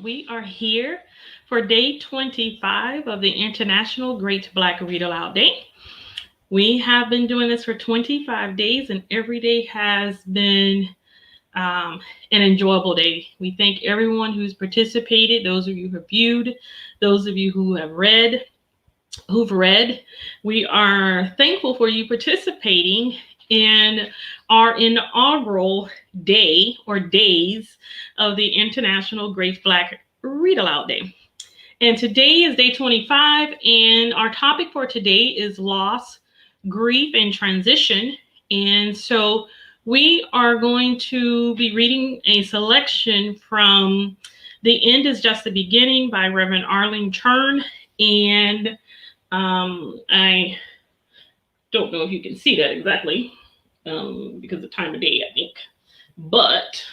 We are here for day 25 of the International Great Black Read Aloud Day. We have been doing this for 25 days, and every day has been an enjoyable day. We thank everyone who's participated, those of you who have viewed, those of you who've read. We are thankful for you participating in our inaugural day or days of the International Great Black Read Aloud Day. And today is day 25, and our topic for today is loss, grief, and transition. And so we are going to be reading a selection from The End is Just the Beginning by Reverend Arlene Churn. And I don't know if you can see that exactly because of time of day, I think. But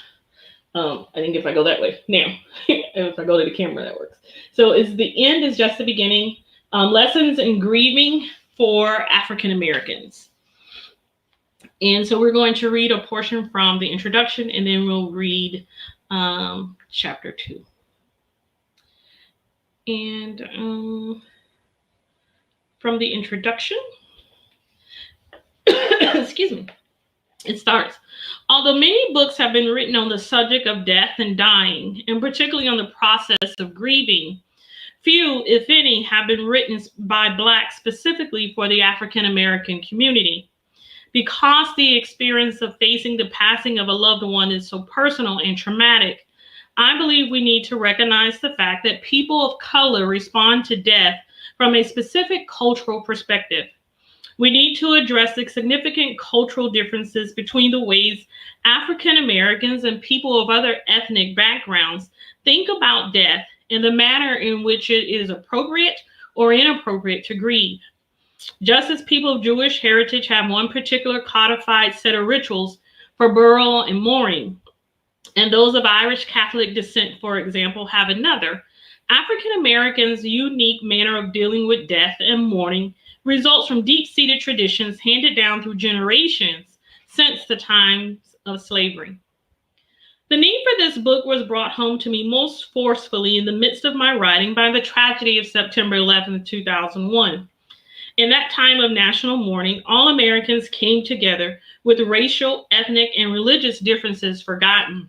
I think if I go that way, now, if I go to the camera, that works. So it's The End is Just the Beginning, Lessons in Grieving for African Americans. And so we're going to read a portion from the introduction, and then we'll read chapter 2. And from the introduction, excuse me, it starts. Although many books have been written on the subject of death and dying, and particularly on the process of grieving, few, if any, have been written by Blacks specifically for the African American community. Because the experience of facing the passing of a loved one is so personal and traumatic, I believe we need to recognize the fact that people of color respond to death from a specific cultural perspective. We need to address the significant cultural differences between the ways African Americans and people of other ethnic backgrounds think about death and the manner in which it is appropriate or inappropriate to grieve. Just as people of Jewish heritage have one particular codified set of rituals for burial and mourning, and those of Irish Catholic descent, for example, have another, African Americans' unique manner of dealing with death and mourning results from deep-seated traditions handed down through generations since the times of slavery. The need for this book was brought home to me most forcefully in the midst of my writing by the tragedy of September 11, 2001. In that time of national mourning, all Americans came together with racial, ethnic, and religious differences forgotten.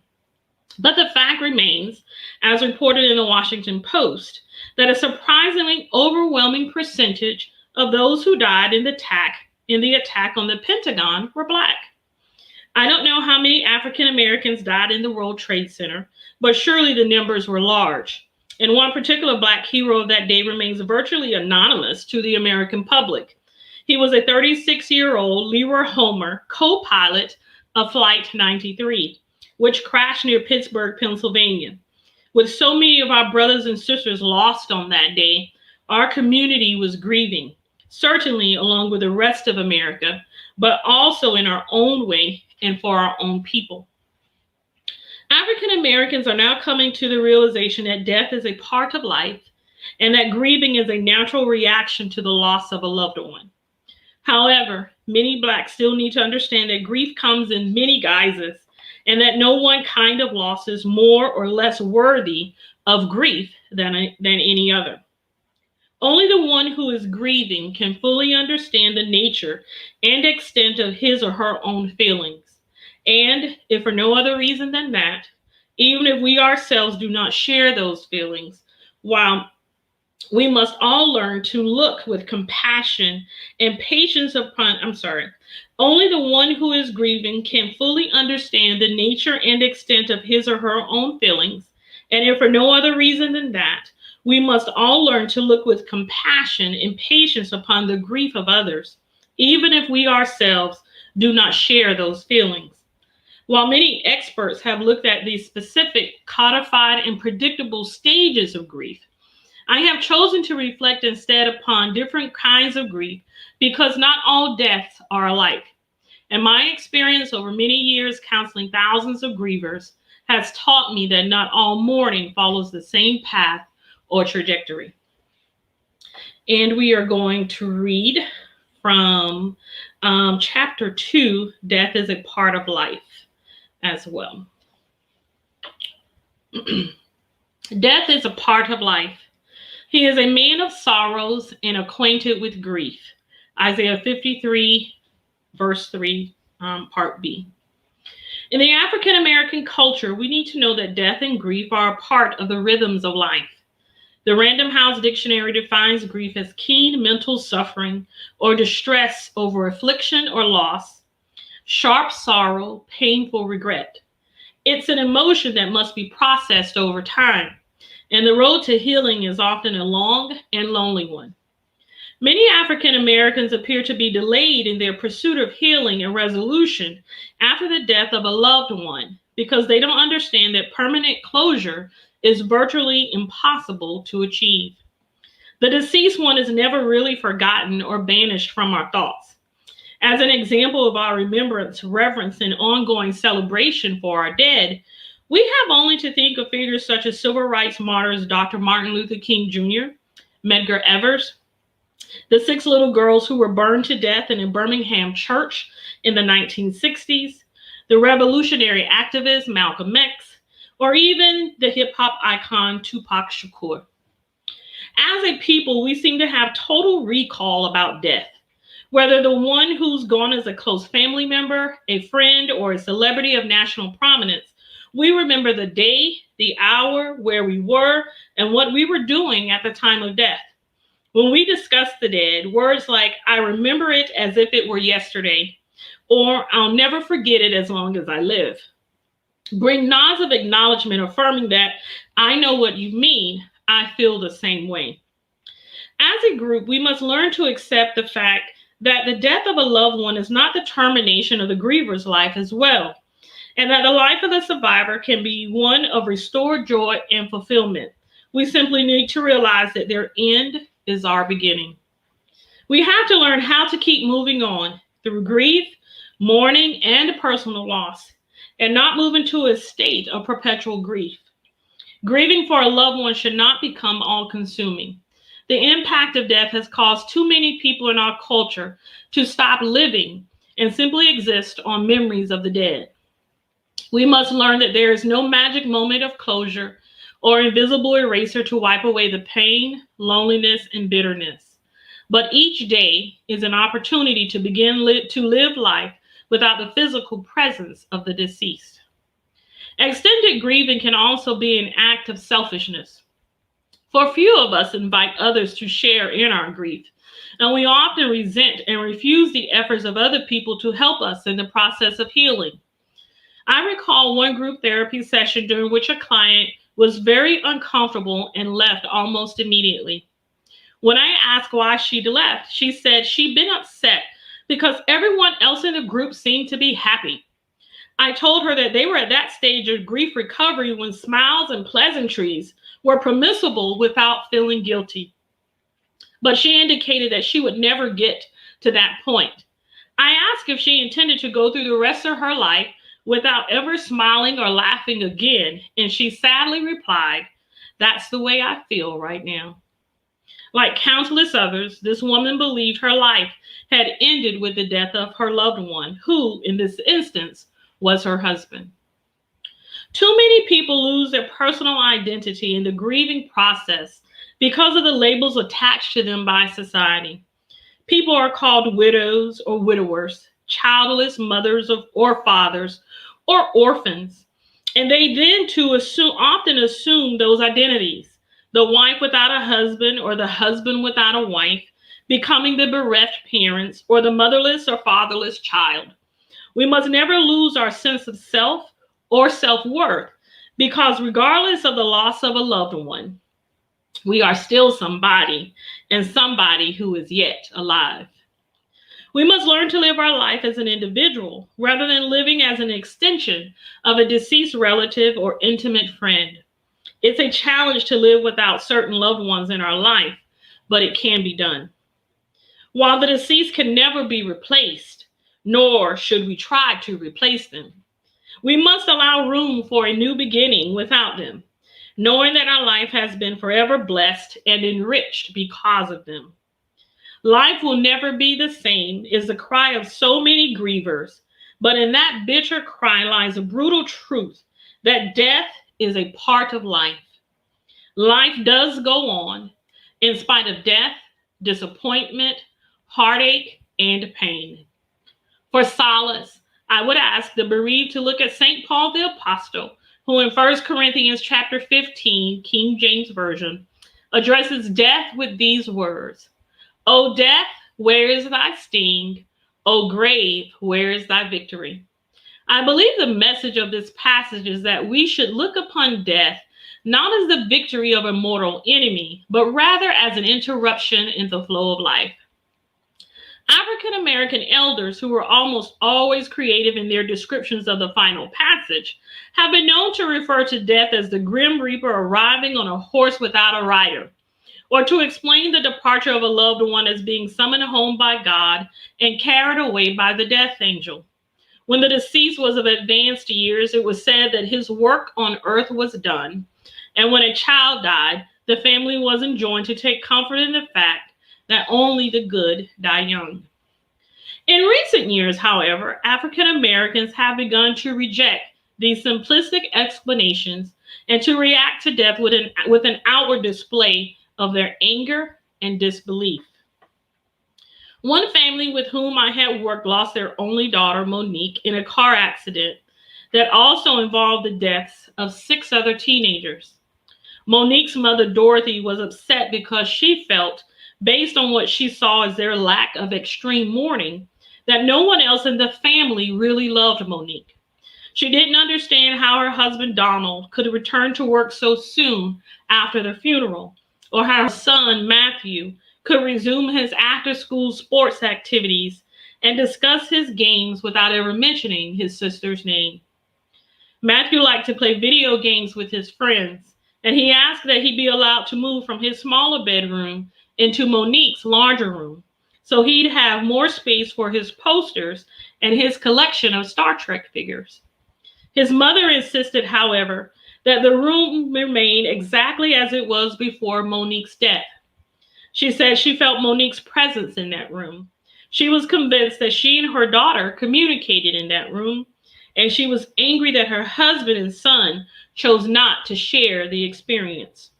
But the fact remains, as reported in the Washington Post, that a surprisingly overwhelming percentage of those who died in the attack on the Pentagon were Black. I don't know how many African Americans died in the World Trade Center, but surely the numbers were large. And one particular Black hero of that day remains virtually anonymous to the American public. He was a 36-year-old Leroy Homer, co-pilot of Flight 93, which crashed near Pittsburgh, Pennsylvania. With so many of our brothers and sisters lost on that day, our community was grieving, certainly along with the rest of America, but also in our own way and for our own people. African Americans are now coming to the realization that death is a part of life and that grieving is a natural reaction to the loss of a loved one. However, many Blacks still need to understand that grief comes in many guises and that no one kind of loss is more or less worthy of grief than any other. Only the one who is grieving can fully understand the nature and extent of his or her own feelings. And if for no other reason than that, even if we ourselves do not share those feelings, while we must all learn to look with compassion and patience only the one who is grieving can fully understand the nature and extent of his or her own feelings. And if for no other reason than that, we must all learn to look with compassion and patience upon the grief of others, even if we ourselves do not share those feelings. While many experts have looked at these specific, codified, and predictable stages of grief, I have chosen to reflect instead upon different kinds of grief because not all deaths are alike. And my experience over many years counseling thousands of grievers has taught me that not all mourning follows the same path or trajectory. And we are going to read from chapter 2, Death is a Part of Life, as well. Death is a part of life. He is a man of sorrows and acquainted with grief. Isaiah 53, verse 3, part B. In the African American culture, we need to know that death and grief are a part of the rhythms of life. The Random House Dictionary defines grief as keen mental suffering or distress over affliction or loss, sharp sorrow, painful regret. It's an emotion that must be processed over time, and the road to healing is often a long and lonely one. Many African Americans appear to be delayed in their pursuit of healing and resolution after the death of a loved one because they don't understand that permanent closure is virtually impossible to achieve. The deceased one is never really forgotten or banished from our thoughts. As an example of our remembrance, reverence, and ongoing celebration for our dead, we have only to think of figures such as civil rights martyrs Dr. Martin Luther King Jr., Medgar Evers, the 6 little girls who were burned to death in a Birmingham church in the 1960s, the revolutionary activist Malcolm X, or even the hip-hop icon Tupac Shakur. As a people, we seem to have total recall about death. Whether the one who's gone is a close family member, a friend, or a celebrity of national prominence, we remember the day, the hour, where we were, and what we were doing at the time of death. When we discuss the dead, words like, I remember it as if it were yesterday, or I'll never forget it as long as I live, bring nods of acknowledgement affirming that I know what you mean, I feel the same way. As a group, we must learn to accept the fact that the death of a loved one is not the termination of the griever's life as well, and that the life of the survivor can be one of restored joy and fulfillment. We simply need to realize that their end is our beginning. We have to learn how to keep moving on through grief, mourning, and personal loss, and not move into a state of perpetual grief. Grieving for a loved one should not become all-consuming. The impact of death has caused too many people in our culture to stop living and simply exist on memories of the dead. We must learn that there is no magic moment of closure or invisible eraser to wipe away the pain, loneliness, and bitterness. But each day is an opportunity to begin to live life without the physical presence of the deceased. Extended grieving can also be an act of selfishness. For few of us invite others to share in our grief, and we often resent and refuse the efforts of other people to help us in the process of healing. I recall one group therapy session during which a client was very uncomfortable and left almost immediately. When I asked why she'd left, she said she'd been upset because everyone else in the group seemed to be happy. I told her that they were at that stage of grief recovery when smiles and pleasantries were permissible without feeling guilty. But she indicated that she would never get to that point. I asked if she intended to go through the rest of her life without ever smiling or laughing again, and she sadly replied, "That's the way I feel right now." Like countless others, this woman believed her life had ended with the death of her loved one, who, in this instance, was her husband. Too many people lose their personal identity in the grieving process because of the labels attached to them by society. People are called widows or widowers, childless mothers or fathers, or orphans. And they then often assume those identities. The wife without a husband or the husband without a wife, becoming the bereft parents or the motherless or fatherless child. We must never lose our sense of self or self-worth because regardless of the loss of a loved one, we are still somebody and somebody who is yet alive. We must learn to live our life as an individual rather than living as an extension of a deceased relative or intimate friend. It's a challenge to live without certain loved ones in our life, but it can be done. While the deceased can never be replaced, nor should we try to replace them, we must allow room for a new beginning without them, knowing that our life has been forever blessed and enriched because of them. Life will never be the same is the cry of so many grievers, but in that bitter cry lies a brutal truth that death is a part of life. Life does go on in spite of death, disappointment, heartache, and pain. For solace, I would ask the bereaved to look at St. Paul the Apostle, who in 1 Corinthians chapter 15, King James Version, addresses death with these words: O death, where is thy sting? O grave, where is thy victory? I believe the message of this passage is that we should look upon death not as the victory of a mortal enemy, but rather as an interruption in the flow of life. African American elders, who were almost always creative in their descriptions of the final passage, have been known to refer to death as the grim reaper arriving on a horse without a rider, or to explain the departure of a loved one as being summoned home by God and carried away by the death angel. When the deceased was of advanced years, it was said that his work on earth was done, and when a child died, the family was enjoined to take comfort in the fact that only the good die young. In recent years, however, African Americans have begun to reject these simplistic explanations and to react to death with an outward display of their anger and disbelief. One family with whom I had worked lost their only daughter, Monique, in a car accident that also involved the deaths of 6 other teenagers. Monique's mother, Dorothy, was upset because she felt, based on what she saw as their lack of extreme mourning, that no one else in the family really loved Monique. She didn't understand how her husband, Donald, could return to work so soon after the funeral, or how her son, Matthew, could resume his after-school sports activities and discuss his games without ever mentioning his sister's name. Matthew liked to play video games with his friends, and he asked that he be allowed to move from his smaller bedroom into Monique's larger room, so he'd have more space for his posters and his collection of Star Trek figures. His mother insisted, however, that the room remain exactly as it was before Monique's death. She said she felt Monique's presence in that room. She was convinced that she and her daughter communicated in that room, and she was angry that her husband and son chose not to share the experience.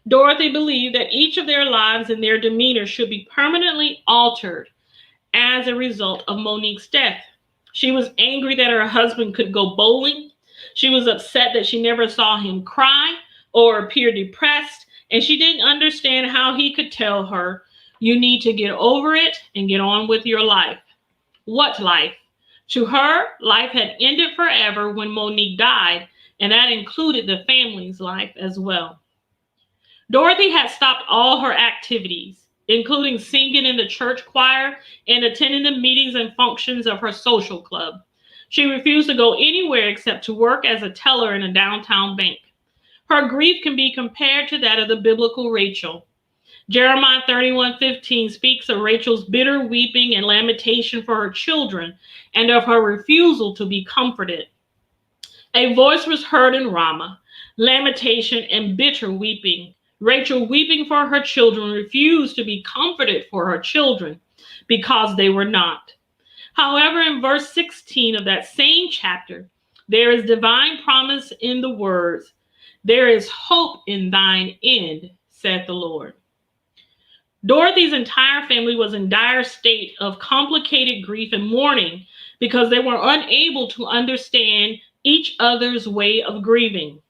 Dorothy believed that each of their lives and their demeanor should be permanently altered as a result of Monique's death. She was angry that her husband could go bowling. She was upset that she never saw him cry or appear depressed, and she didn't understand how he could tell her, "You need to get over it and get on with your life." What life? To her, life had ended forever when Monique died, and that included the family's life as well. Dorothy had stopped all her activities, including singing in the church choir and attending the meetings and functions of her social club. She refused to go anywhere except to work as a teller in a downtown bank. Her grief can be compared to that of the biblical Rachel. Jeremiah 31:15 speaks of Rachel's bitter weeping and lamentation for her children and of her refusal to be comforted. A voice was heard in Ramah, lamentation and bitter weeping. Rachel, weeping for her children, refused to be comforted for her children because they were not. However, in verse 16 of that same chapter, there is divine promise in the words, "There is hope in thine end, saith the Lord." Dorothy's entire family was in dire state of complicated grief and mourning because they were unable to understand each other's way of grieving.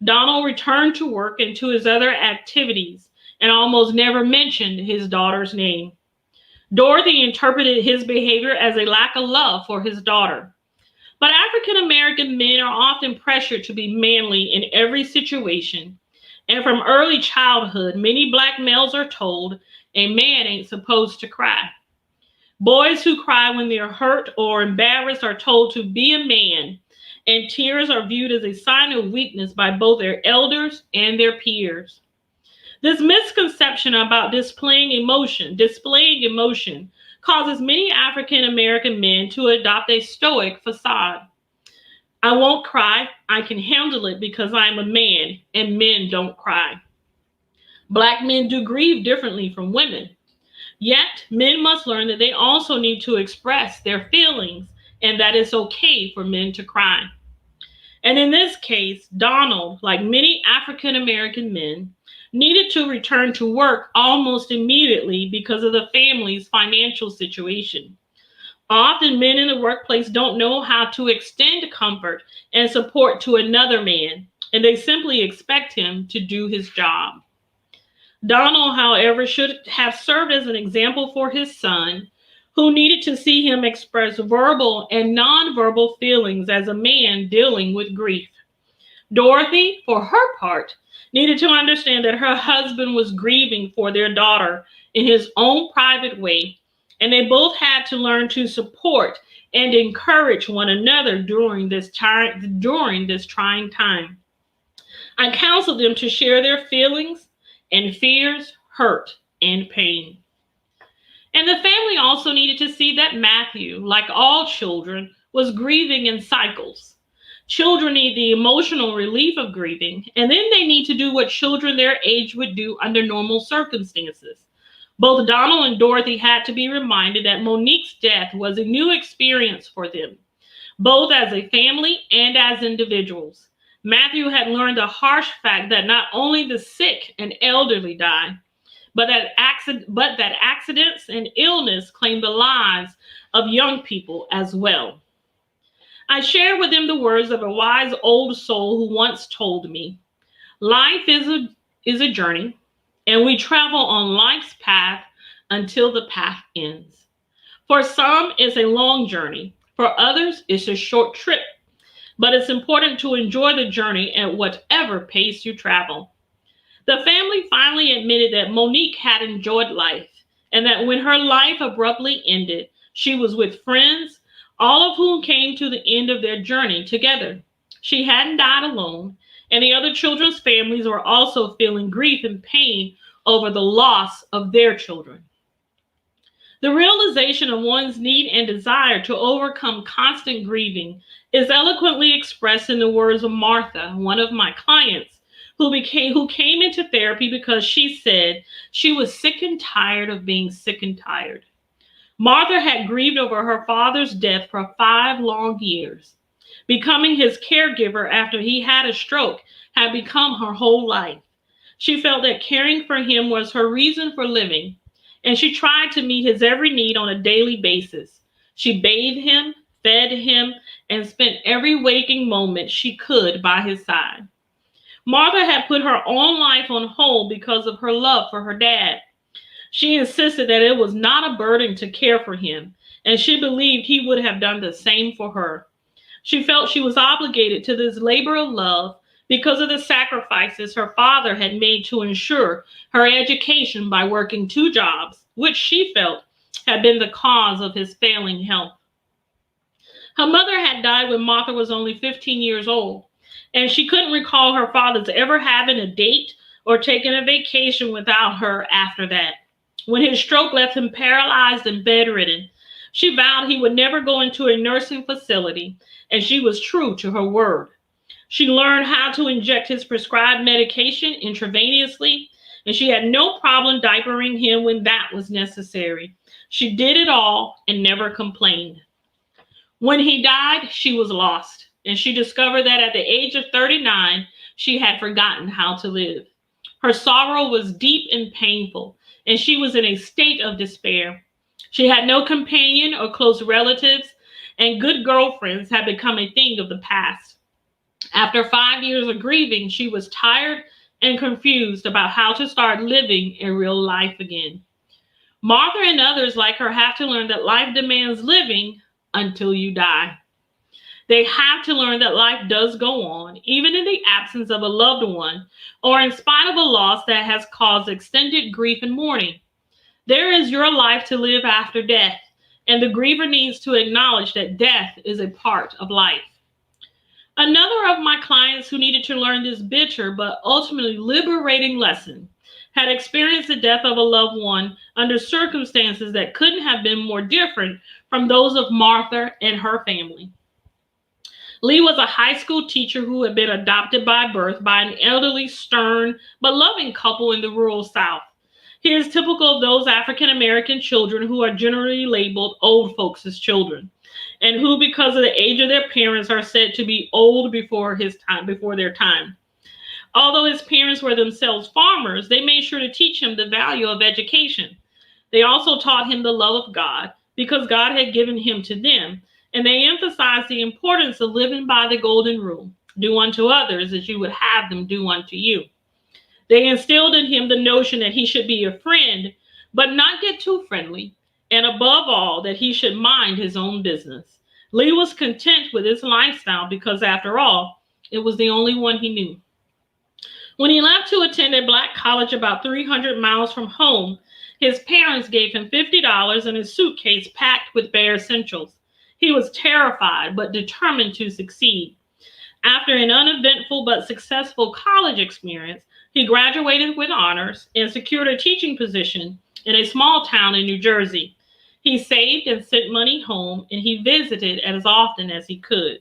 Donald returned to work and to his other activities and almost never mentioned his daughter's name. Dorothy interpreted his behavior as a lack of love for his daughter. But African American men are often pressured to be manly in every situation. And from early childhood, many Black males are told a man ain't supposed to cry. Boys who cry when they're hurt or embarrassed are told to be a man, and tears are viewed as a sign of weakness by both their elders and their peers. This misconception about displaying emotion causes many African American men to adopt a stoic facade. "I won't cry. I can handle it because I'm a man, and men don't cry." Black men do grieve differently from women. Yet, men must learn that they also need to express their feelings and that it's okay for men to cry. And in this case, Donald, like many African American men, needed to return to work almost immediately because of the family's financial situation. Often, men in the workplace don't know how to extend comfort and support to another man, and they simply expect him to do his job. Donald, however, should have served as an example for his son, who needed to see him express verbal and nonverbal feelings as a man dealing with grief. Dorothy, for her part, needed to understand that her husband was grieving for their daughter in his own private way, and they both had to learn to support and encourage one another during this trying time. I counseled them to share their feelings and fears, hurt, and pain. And the family also needed to see that Matthew, like all children, was grieving in cycles. Children need the emotional relief of grieving, and then they need to do what children their age would do under normal circumstances. Both Donald and Dorothy had to be reminded that Monique's death was a new experience for them, both as a family and as individuals. Matthew had learned the harsh fact that not only the sick and elderly die, but that accidents and illness claim the lives of young people as well. I shared with him the words of a wise old soul who once told me, life is a journey, and we travel on life's path until the path ends. For some, it's a long journey. For others, it's a short trip. But it's important to enjoy the journey at whatever pace you travel. The family finally admitted that Monique had enjoyed life, and that when her life abruptly ended, she was with friends, all of whom came to the end of their journey together. She hadn't died alone, and the other children's families were also feeling grief and pain over the loss of their children. The realization of one's need and desire to overcome constant grieving is eloquently expressed in the words of Martha, one of my clients, who came into therapy because she said she was sick and tired of being sick and tired. Martha had grieved over her father's death for 5 long years. Becoming his caregiver after he had a stroke had become her whole life. She felt that caring for him was her reason for living, and she tried to meet his every need on a daily basis. She bathed him, fed him, and spent every waking moment she could by his side. Martha had put her own life on hold because of her love for her dad. She insisted that it was not a burden to care for him, and she believed he would have done the same for her. She felt she was obligated to this labor of love because of the sacrifices her father had made to ensure her education by working 2 jobs, which she felt had been the cause of his failing health. Her mother had died when Martha was only 15 years old, and she couldn't recall her father's ever having a date or taking a vacation without her after that. When his stroke left him paralyzed and bedridden, she vowed he would never go into a nursing facility, and she was true to her word. She learned how to inject his prescribed medication intravenously, and she had no problem diapering him when that was necessary. She did it all and never complained. When he died, she was lost, and she discovered that at the age of 39, she had forgotten how to live. Her sorrow was deep and painful, and she was in a state of despair. She had no companion or close relatives, and good girlfriends had become a thing of the past. After 5 years of grieving, she was tired and confused about how to start living a real life again. Martha and others like her have to learn that life demands living until you die. They have to learn that life does go on, even in the absence of a loved one, or in spite of a loss that has caused extended grief and mourning. There is your life to live after death, and the griever needs to acknowledge that death is a part of life. Another of my clients who needed to learn this bitter but ultimately liberating lesson had experienced the death of a loved one under circumstances that couldn't have been more different from those of Martha and her family. Lee was a high school teacher who had been adopted by birth by an elderly, stern, but loving couple in the rural South. He is typical of those African American children who are generally labeled old folks as children, and who, because of the age of their parents, are said to be old before their time. Although his parents were themselves farmers, they made sure to teach him the value of education. They also taught him the love of God because God had given him to them, and they emphasized the importance of living by the golden rule: do unto others as you would have them do unto you. They instilled in him the notion that he should be a friend, but not get too friendly, and above all, that he should mind his own business. Lee was content with his lifestyle because, after all, it was the only one he knew. When he left to attend a black college about 300 miles from home, his parents gave him $50 and a suitcase packed with bare essentials. He was terrified but determined to succeed. After an uneventful but successful college experience, he graduated with honors and secured a teaching position in a small town in New Jersey. He saved and sent money home, and he visited as often as he could.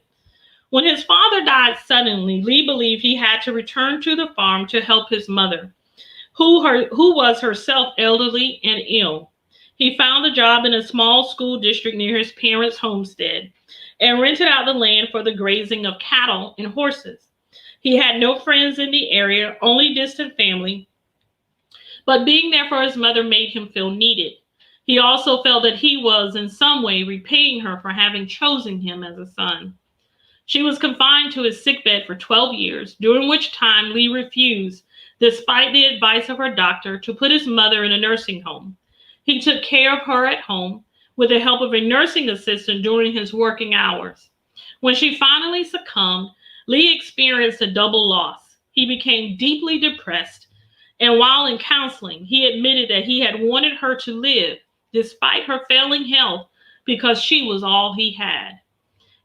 When his father died suddenly, Lee believed he had to return to the farm to help his mother, who was herself elderly and ill. He found a job in a small school district near his parents' homestead and rented out the land for the grazing of cattle and horses. He had no friends in the area, only distant family, but being there for his mother made him feel needed. He also felt that he was in some way repaying her for having chosen him as a son. She was confined to his sickbed for 12 years, during which time Lee refused, despite the advice of her doctor, to put his mother in a nursing home. He took care of her at home with the help of a nursing assistant during his working hours. When she finally succumbed, Lee experienced a double loss. He became deeply depressed, and while in counseling, he admitted that he had wanted her to live despite her failing health because she was all he had.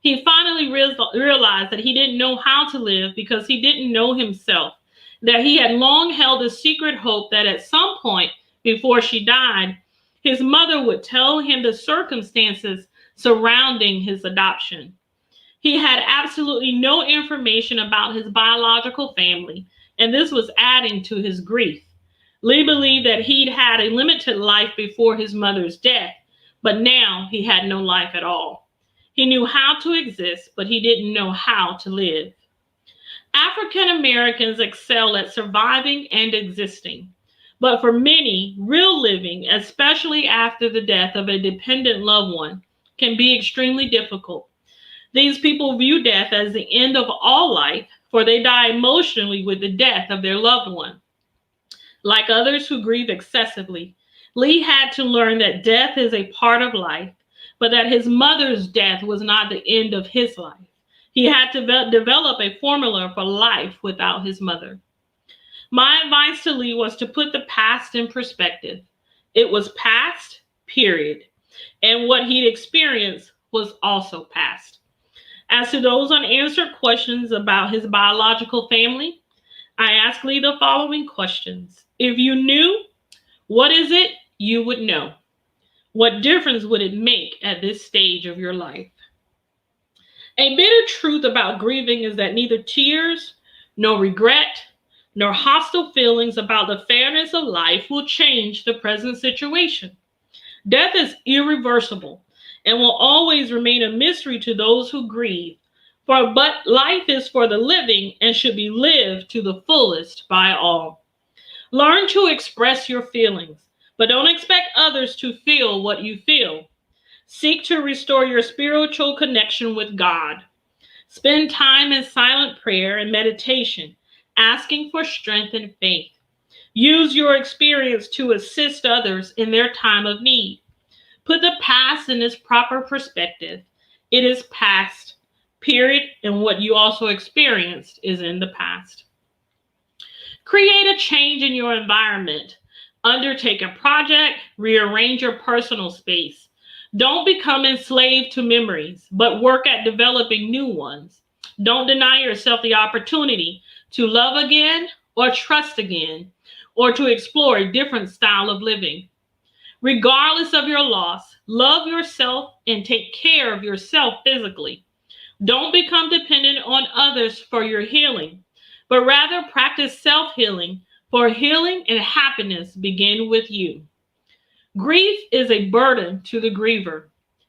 He finally realized that he didn't know how to live because he didn't know himself, that he had long held a secret hope that at some point before she died, his mother would tell him the circumstances surrounding his adoption. He had absolutely no information about his biological family, and this was adding to his grief. Lee believed that he'd had a limited life before his mother's death, but now he had no life at all. He knew how to exist, but he didn't know how to live. African Americans excel at surviving and existing, but for many, real living, especially after the death of a dependent loved one, can be extremely difficult. These people view death as the end of all life, for they die emotionally with the death of their loved one. Like others who grieve excessively, Lee had to learn that death is a part of life, but that his mother's death was not the end of his life. He had to develop a formula for life without his mother. My advice to Lee was to put the past in perspective. It was past, period. And what he'd experienced was also past. As to those unanswered questions about his biological family, I asked Lee the following questions. If you knew, what is it you would know? What difference would it make at this stage of your life? A bitter truth about grieving is that neither tears, nor regret, nor hostile feelings about the fairness of life will change the present situation. Death is irreversible and will always remain a mystery to those who grieve. But life is for the living and should be lived to the fullest by all. Learn to express your feelings, but don't expect others to feel what you feel. Seek to restore your spiritual connection with God. Spend time in silent prayer and meditation, asking for strength and faith. Use your experience to assist others in their time of need. Put the past in its proper perspective. It is past, period, and what you also experienced is in the past. Create a change in your environment. Undertake a project, rearrange your personal space. Don't become enslaved to memories, but work at developing new ones. Don't deny yourself the opportunity to love again or trust again, or to explore a different style of living. Regardless of your loss, love yourself and take care of yourself physically. Don't become dependent on others for your healing, but rather practice self-healing, for healing and happiness begin with you. Grief is a burden to the griever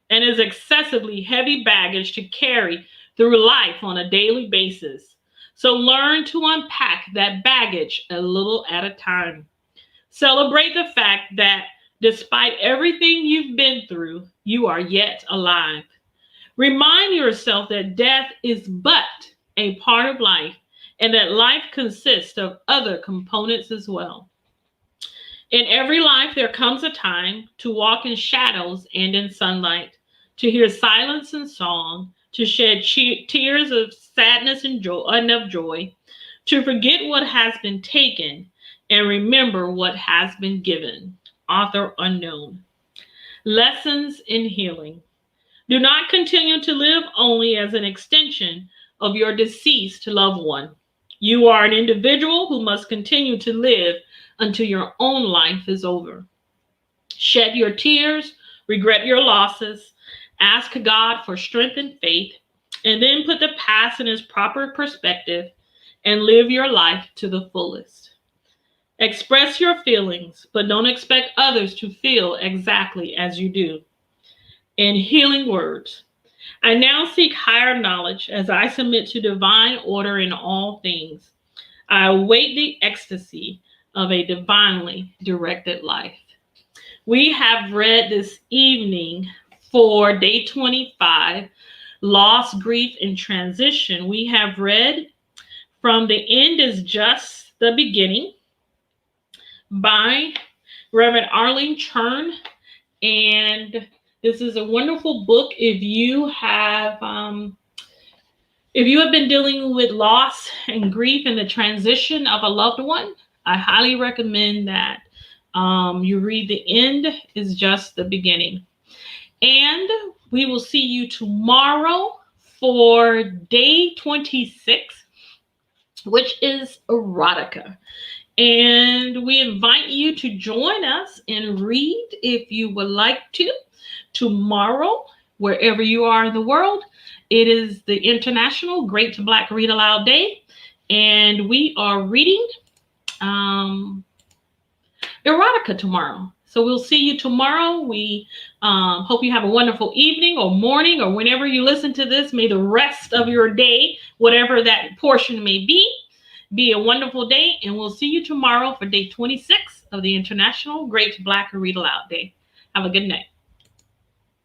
and is excessively heavy baggage to carry through life on a daily basis. So learn to unpack that baggage a little at a time. Celebrate the fact that despite everything you've been through, you are yet alive. Remind yourself that death is but a part of life and that life consists of other components as well. In every life, there comes a time to walk in shadows and in sunlight, to hear silence and song, to shed tears of sadness and of joy, to forget what has been taken and remember what has been given. Author unknown. Lessons in healing. Do not continue to live only as an extension of your deceased loved one. You are an individual who must continue to live until your own life is over. Shed your tears, regret your losses, ask God for strength and faith, and then put the past in its proper perspective and live your life to the fullest. Express your feelings, but don't expect others to feel exactly as you do. In healing words, I now seek higher knowledge as I submit to divine order in all things. I await the ecstasy of a divinely directed life. We have read this evening for day 25, Loss, Grief, and Transition. We have read From the End is Just the Beginning by Reverend Arlene Churn. And this is a wonderful book if you have been dealing with loss and grief and the transition of a loved one. I highly recommend that you read The End is Just the Beginning. And we will see you tomorrow for day 26, which is erotica. And we invite you to join us and read if you would like to tomorrow, wherever you are in the world. It is the International Great Black Read Aloud Day, and we are reading erotica tomorrow. So we'll see you tomorrow. We hope you have a wonderful evening or morning or whenever you listen to this. May the rest of your day, whatever that portion may be a wonderful day. And we'll see you tomorrow for day 26 of the International Great Black Read Aloud Day. Have a good night.